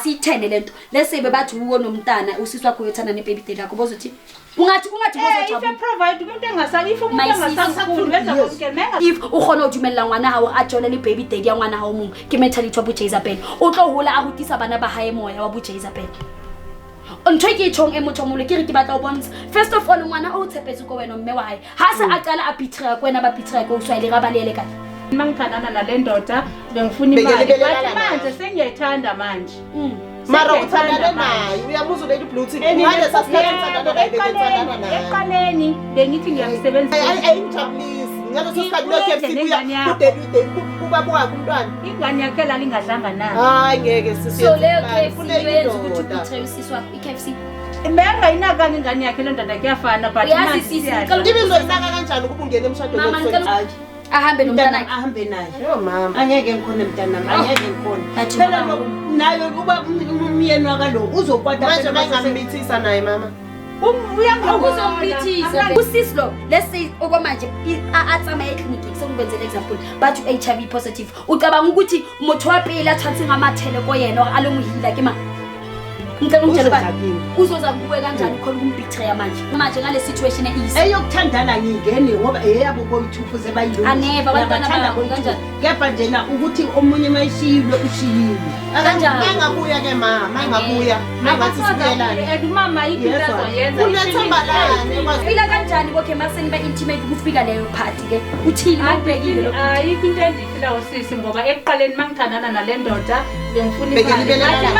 asiyithene lento lese bebathi uwo nomntana usisi wakho uyothana nebaby daddy yakho bozothi ungathi if provide umuntu engasabi if umuntu engasakufuni benza konke menga if ukhona uthumela ngwana hao a jolela baby daddy ya ngwana hao mong ke mentality wa bo Jezabel o tlo hola a rutisa bana ba hae moya wa bo Jezabel ntho ke tshong e motho mole ke re ke batla o bontsha first of all ngwana o tshepetse ko wena mme wa hae ha se a qala a betray ko wena ba betray ko uswa ile ga balele ka mangithandana nale ndoda bengifuna imali bathi manje sengiyayithanda manje mara uthandana naye uyamuzwa leli blue tick ngale sasikhathana naye bekuthandana naye eqaleni bengithi ngiyamsebenzisa ayijabulisi ngalo sosikhathi lokho efika kude kubaba wakhe umntwana ingane yakhe la lingadlanga naye hayi ngeke sisi so leyo KFC yenza ukuthi betray usisi wakho iKFC Benga inaka ingane yakhe londoda kuyafana but manje ngibizwe inaka kanjani ukuba ungene emshadweni wesonto ahambe nomntana wakhe ahambe naye yo mama angeke ngikhona mntanami angeke ngikhona phela nayo kuba umyeni wakalo uzokwata manje bayingamithisa naye mama uyangokuzombithisa usisi lo let's say okwamanje atsama eclinic sekubenzela example bathi HIV positive ucabanga ukuthi motho wa pele athathe ngamathele ko yena alomuhila ke ma ngicela ungitshela ba uzoza kuwe kanjani khona ukumbetray manje ngale situation easy eyokuthandana ngingene ngoba eyabo koyithufuze bayilungisa aneva abantwana babo kanjani kepha njena ukuthi omunye mayishiywe ushiyile kanjani mangabuya ke mama mangabuya mangathi sibuyelana mama ikinto yenza unethambalane fila kanjani bokhe maseni ba intimate kufika leyo party ke uthini ubhekile lo ayikho into endifila usisi ngoba ekuqaleni mangithandana nale ndoda bengifuna imali